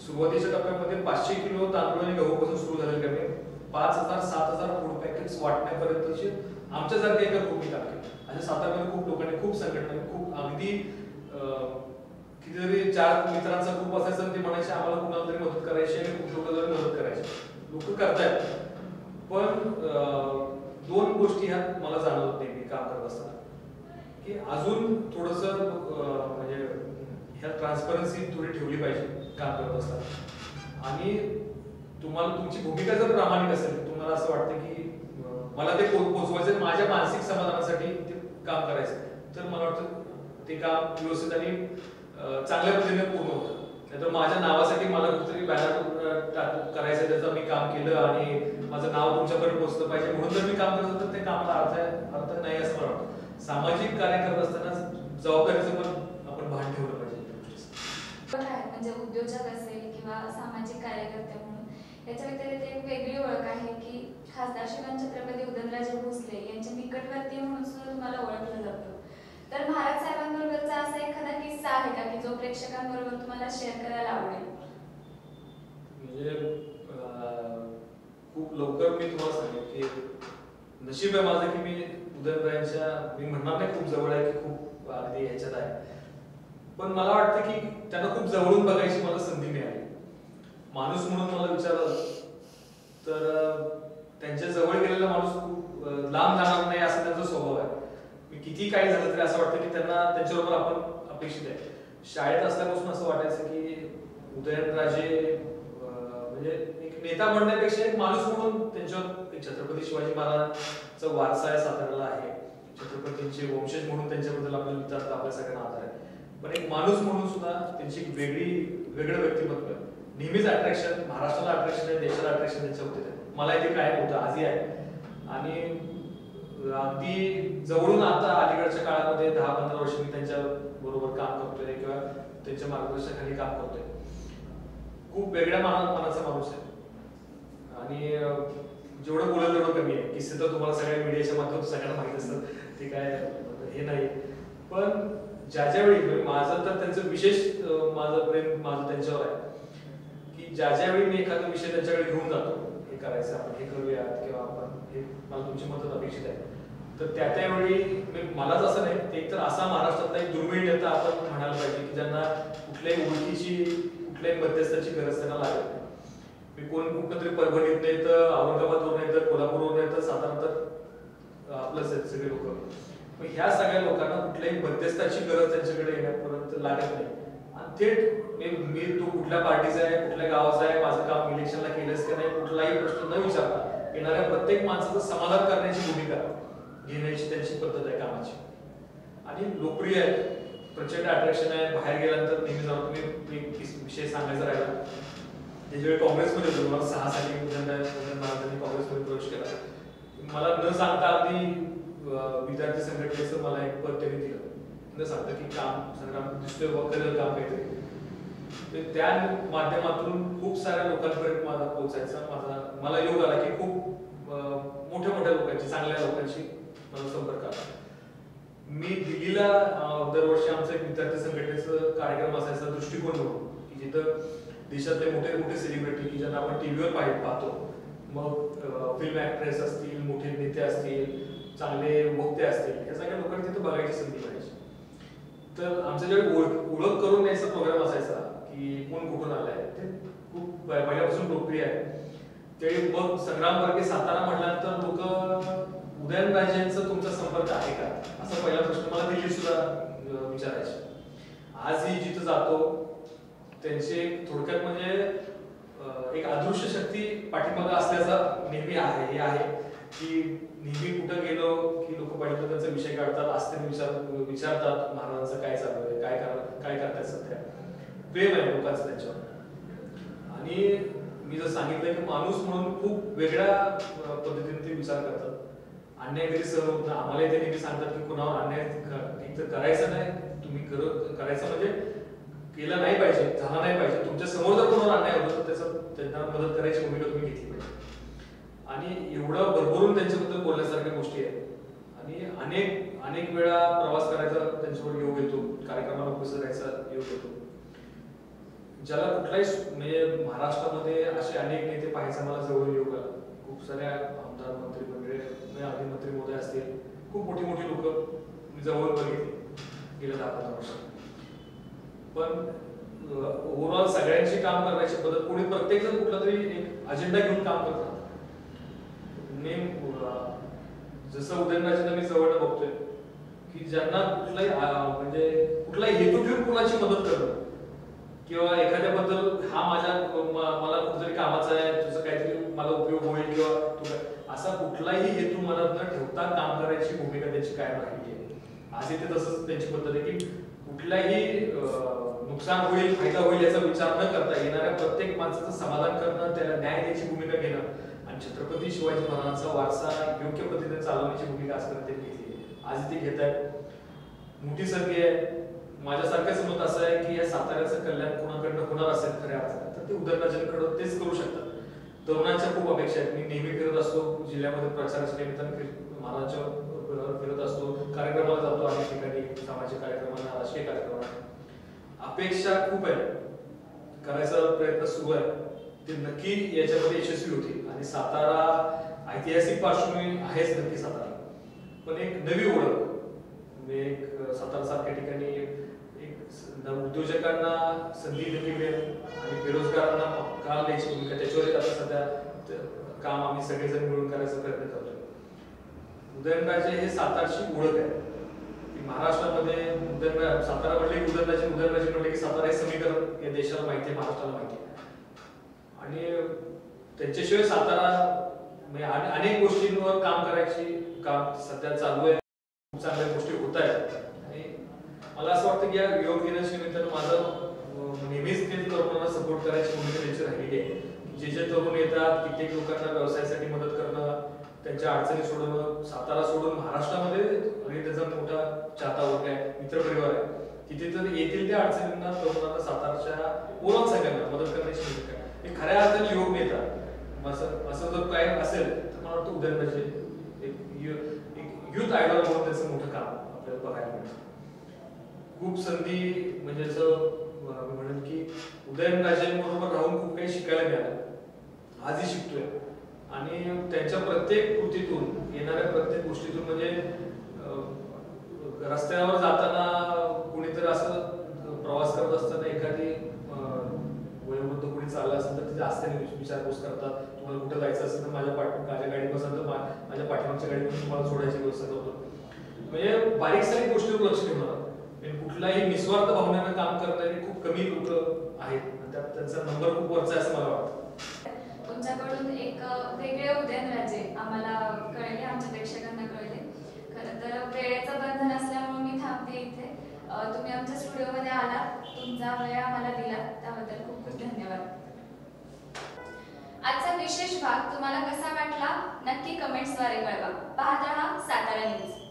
सुरुवातीच्या टप्प्यामध्ये 500 किलो तांदूळ आणि गहूपासून सुरू झालेलं कमी 5,000-7,000 फूड पॅकेट्स वाटण्यापर्यंतची आमच्यासारख्या एका ग्रुपनी काम केलं. अशा साताऱ्यामध्ये खूप लोकांनी, खूप संघटनांनी, खूप अगदी कितीतरी 4 मित्रांचा ग्रुप असायचा आणि ते म्हणायचे आम्हाला कुणाला तरी मदत करायची आणि खूप लोकांना मदत करायची. लोक करतायत, पण 2 गोष्टी ह्या मला जाणवत नाही मी काम करत असताना, की अजून थोडंसं म्हणजे ह्या ट्रान्सपरन्सी थोडी ठेवली पाहिजे काम करत असताना. आणि तुम्हाला तुमची भूमिका जर प्रामाणिक असेल, तुम्हाला असं वाटतं की मला ते पोहोचवायचं, माझ्या मानसिक समाधानासाठी ते काम करायचं, तर मला वाटतं ते काम व्यवस्थित आणि चांगल्या पद्धतीने पूर्ण होतं. नाहीतर माझ्या नावासाठी मला कुठेतरी बॅनर करायचं, त्याचं मी काम केलं आणि माझं नाव तुमच्यापर्यंत पोहोचलं पाहिजे म्हणून जर मी काम करत तर ते कामाला अर्थ नाही असं मला वाटतं. सामाजिक कार्य करत असताना जबाबदारीचं पण आपण भान ठेवलं पाहिजे. म्हणजे उद्योजक असेल किंवा सामाजिक कार्यकर्ते म्हणून याच्या व्यतिरिक्त एक वेगळी ओळख आहे की खासदार श्रीमंत छत्रपती उदयनराजे भोसले यांचे निकटवर्ती म्हणून सुद्धा तुम्हाला ओळखलं जातं. तर महाराज साहेबांबरोबरचा असा एखादा किस्सा आहे का की जो प्रेक्षकांबरोबर तुम्हाला शेअर करायला आवडेल? म्हणजे खूप लवकर मी तुम्हाला सांगेन की नशीब आहे माझं की मी उदयनराजांच्या, मी म्हणणार नाही खूप जवळ आहे की खूप अगदी ह्याच्यात आहे, पण मला वाटतं की त्यांना खूप जवळून बघायची मला संधी मिळाली. माणूस म्हणून मला विचारलं तर त्यांच्या जवळ गेलेला माणूस खूप लांब जाणार नाही असा त्यांचा स्वभाव आहे. मी किती काही झालं तरी असं वाटतं की त्यांना त्यांच्याबरोबर आपण अपेक्षित आहे. शाळेत असल्यापासून असं वाटायचं की उदयनराजे म्हणजे एक नेता म्हणण्यापेक्षा एक माणूस म्हणून त्यांच्यावर छत्रपती शिवाजी महाराजांचा वारसा आहे, साताऱ्याला आहे, छत्रपतींचे वंशज म्हणून त्यांच्याबद्दल आपल्याला विचारता आपल्या सगळ्यांना आदर आहे, पण एक माणूस म्हणून सुद्धा त्यांची वेगळं व्यक्तिमत्व, नेहमीच अट्रॅक्शन, महाराष्ट्राला अट्रॅक्शन आहे, देशाला अट्रॅक्शन त्यांच्या होते. मला इथे काय होतं आजही आहे. आणि अगदी जवळून आता अलीकडच्या काळामध्ये 10-15 वर्ष मी त्यांच्या बरोबर काम करतोय किंवा त्यांच्या मार्गदर्शनाखाली काम करतोय. खूप वेगळ्या मानाचा माणूस आहे आणि जेवढं बोलत तेवढं कमी आहे. किस्से तर तुम्हाला सगळ्या मीडियाच्या माध्यमातून सगळ्यांना माहित असतं, ते काय हे नाही, पण ज्या वेळी माझं तर त्यांचं विशेष माझं प्रेम त्यांच्यावर आहे की ज्या वेळी मी एखादा विषय त्यांच्याकडे घेऊन जातो, हे करायचं आपण, हे करूयात किंवा आपण हे मला तुमची मदत अपेक्षित आहे, तर त्यावेळी मलाच असं नाही, एक तर असा महाराष्ट्रातला एक दुर्मिळ नेता आपण म्हणायला पाहिजे की ज्यांना कुठल्याही ओळखीची, कुठल्याही मध्यस्थाची गरज त्यांना लागत नाही. मी कुठं तरी परभणीत नाही तर औरंगाबादवर नाही तर कोल्हापूरवर नाही तर सातारा तर आपलंच आहेत सगळे लोक. मग ह्या सगळ्या लोकांना कुठल्याही मध्यस्थाची गरज त्यांच्याकडे येण्यापर्यंत लागत नाही. आणि थेट मी तो कुठल्या पार्टीचा आहे, कुठल्या गावाचा आहे, माझं काम इलेक्शनला केलंच की नाही, कुठलाही प्रश्न न विचारता येणाऱ्या प्रत्येक माणसाचं समाधान करण्याची भूमिका घेण्याची त्यांची पद्धत आहे कामाची. आणि लोकप्रिय आहे, प्रचंड अट्रॅक्शन आहे. बाहेर गेल्यानंतर नेहमी जाऊन तुम्ही एक विषय सांगायचा राहिला त्याच्यावेळी काँग्रेसमध्ये होतो. मला 6 साली महाराजांनी काँग्रेसमध्ये प्रवेश केला. मला न सांगता अगदी विद्यार्थी संघटनेचं मला एक पद त्यांनी दिलं. न सांगता की काम संग्राम दिसतोय वगैरे काम काहीतरी. त्या माध्यमातून खूप साऱ्या लोकांपर्यंत माझा पोहोचायचा मला योग आला की खूप मोठ्या मोठ्या लोकांची, चांगल्या लोकांशी मला संपर्क आला. मी दिल्लीला दरवर्षी आमचं एक विद्यार्थी संघटनेचं कार्यक्रम असायचा दृष्टिकोन म्हणून, की जिथं देशातले मोठे मोठे सेलिब्रिटी की ज्यांना आपण टीव्हीवर पाहतो, मग फिल्म ऍक्ट्रेस असतील, मोठे नेते असतील, चांगले वक्ते असतील, या सगळ्या लोकांनी तिथं बघायची संधी मिळायची. तर आमचं ज्यावेळी ओळख करून द्यायचा प्रोग्राम असायचा की कोण कुठून आलाय, ते खूप पहिल्यापासून लोकप्रिय आहे. त्यावेळी मग संग्राम वर्गे सातारा म्हटल्यानंतर लोक उदयनराजेंचा तुमचा संपर्क आहे का, असा पहिला प्रश्न मला दिल्ली सुद्धा विचारायचे. आजही जिथं जातो त्यांचे थोडक्यात म्हणजे एक अदृश्य शक्ती पाठीमागे असल्याचा नेहमी आहे. हे आहे की नेहमी कुठं गेलो की लोक पहिल्यांदा त्यांचा विषय काढतात, आस्थेने विचारतात महाराजांचं काय चालू आहे, काय करतात सध्या. प्रेम आहे लोकांचं त्यांच्यावर. आणि मी जर सांगितलं की माणूस म्हणून खूप वेगळ्या पद्धतीने ते विचार करतात. अन्याय कधी सहन होत नाही. आम्हाला ते नेहमी सांगतात की कुणावर अन्याय एक तर करायचं नाही, तुम्ही करायचं म्हणजे केला नाही पाहिजे, झाला नाही पाहिजे. तुमच्या समोर जर कोणावर अन्याय होतो तर त्यांना मदत करायची भूमिका तुम्ही घेतली पाहिजे. आणि एवढं भरभरून त्यांच्याबद्दल बोलण्यासारख्या गोष्टी आहेत. आणि अनेक वेळा प्रवास करायचा त्यांच्यावर योग येतो, कार्यक्रमाला उपस्थित राहायचा योग येतो. ज्याला कुठलाही म्हणजे महाराष्ट्रामध्ये असे अनेक नेते पाहायचा मला जवळ योग आला. खूप साऱ्या आमदार, मंत्री मंडळी, मंत्री महोदय असतील, खूप मोठी मोठी लोक मी जवळ बघितली गेल्या 10-15 वर्षात. पण ओव्हरऑल सगळ्यांची काम करण्याची पद्धत, कोणी प्रत्येक जण कुठला तरी एक अजेंडा घेऊन काम करतात. जसं उदयनराजेंना मी जवळ बघतोय की ज्यांना कुठलाही हेतू ठेवून कुणाची मदत करणं किंवा एखाद्याबद्दल मला कुठेतरी कामाचा आहे, तुझं काहीतरी मला उपयोग होईल किंवा असा कुठलाही हेतू मनात न ठेवता काम करायची भूमिका त्यांची कायम राहिली आहे. आज इथे तसंच त्यांची पद्धत आहे की कुठलाही नुकसान होईल, फायदा होईल याचा विचार न करता येणाऱ्या प्रत्येक माणसाचं समाधान करणं, त्याला न्याय द्यायची भूमिका घेणं आणि छत्रपती शिवाजी महाराजांचा वारसा योग्य पद्धतीने चालवण्याची भूमिका आजपर्यंत त्यांनी घेतली आहे. आज ती घेत आहेत. मोठी संधी आहे. माझ्यासारखंच मत असं आहे की या साताऱ्याचं कल्याण कोणाकडनं होणार असेल खऱ्या अर्थाने तर ते उदयनराजेंकडे तेच करू शकतात. तरुणांच्या खूप अपेक्षा आहेत. मी नेहमी फिरत असतो जिल्ह्यामध्ये प्रचाराच्या निमित्ताने महाराजांच्या फिरत असतो, कार्यक्रमाला जातो अनेक ठिकाणी, सामाजिक कार्यक्रमांना, राजकीय कार्यक्रमांना. अपेक्षा खूप आहे, करायचा प्रयत्न सुरू आहे. ते नक्की याच्यामध्ये यशस्वी होतील. आणि सातारा ऐतिहासिक पार्श्वभूमी आहेच नक्की सातारा, पण एक नवी ओळख एक सातारा सारख्या ठिकाणी एक उद्योजकांना संधी देखील मिळेल आणि बेरोजगारांना काम द्यायची भूमिका, त्याच्यावर आता सध्या काम आम्ही सगळेजण मिळून करायचा प्रयत्न करतोय. उदयनराजे हे सातारची ओळख आहे. महाराष्ट्रामध्ये सातारा म्हटले की उदयनराजे म्हटले की सातारा हे समीकरण या देशाला माहिती आहे, महाराष्ट्राला माहिती आहे. आणि त्यांच्याशिवाय सातारा म्हणजे अनेक गोष्टींवर काम करायची काम सध्या चालू आहे. खूप चांगल्या गोष्टी होत आहेत. आणि मला असं वाटतं की या योग दिनाच्या निमित्तानं माझं नेहमीच ते तरुणांना सपोर्ट करायची भूमिका त्यांची राहिलेली आहे. जे तरुण येतात, कित्येक लोकांना व्यवसायासाठी मदत करणं, त्यांच्या अडचणी सोडवणं, सातारा सोडून महाराष्ट्रामध्ये आणि त्याचा मोठा चाहता वर्ग आहे, मित्रपरिवार आहे. तिथे तर येतील त्या अडचणींना तरुणांना सातारच्या ओळख सगळ्यांना मदत करण्याची भूमिका आहे. हे खऱ्या अर्थाने योग नेता असं जर काय असेल तर मला वाटतं उदयनराजे एक युथ आयडॉल म्हणून त्याचं मोठं काम आपल्याला बघायला मिळतं. खूप संधी म्हणजे असं म्हणेन की उदयनराजेंबरोबर राहून खूप काही शिकायला मिळालं, आजही शिकतोय. आणि त्यांच्या प्रत्येक कृतीतून येणाऱ्या प्रत्येक गोष्टीतून म्हणजे रस्त्यावर जाताना कुणीतरी असं प्रवास करत असताना एखादी वयोवृद्ध कोणी चाललं असेल तर तिथे आस्थेने विचारपूस करतात. तुम्हाला कुठे जायचं असेल तर माझ्या गाडीत बसा, तर माझ्या पाठीमागच्या गाडीतून तुम्हाला सोडायची व्यवस्था करतो. म्हणजे बारीक सारीक गोष्टीवर लक्ष ठेवणार, कुठलाही निस्वार्थ भावनेनं काम करणारे खूप कमी लोक आहेत. त्यांचा नंबर खूप वरचा आहे असं मला वाटतं. तुमच्याकडून एक वेगळे उदयनराजे आम्हाला कळले, आमच्या प्रेक्षकांना कळले. खरं तर वेळेचं बंधन असल्यामुळे मी थांबते इथे. तुम्ही आमच्या स्टुडिओमध्ये आलात, तुमचा वेळ आम्हाला दिला त्याबद्दल खूप खूप धन्यवाद. आजचा विशेष भाग तुम्हाला कसा वाटला नक्की कमेंट्सद्वारे कळवा. पाहत राहा सातारा न्यूज.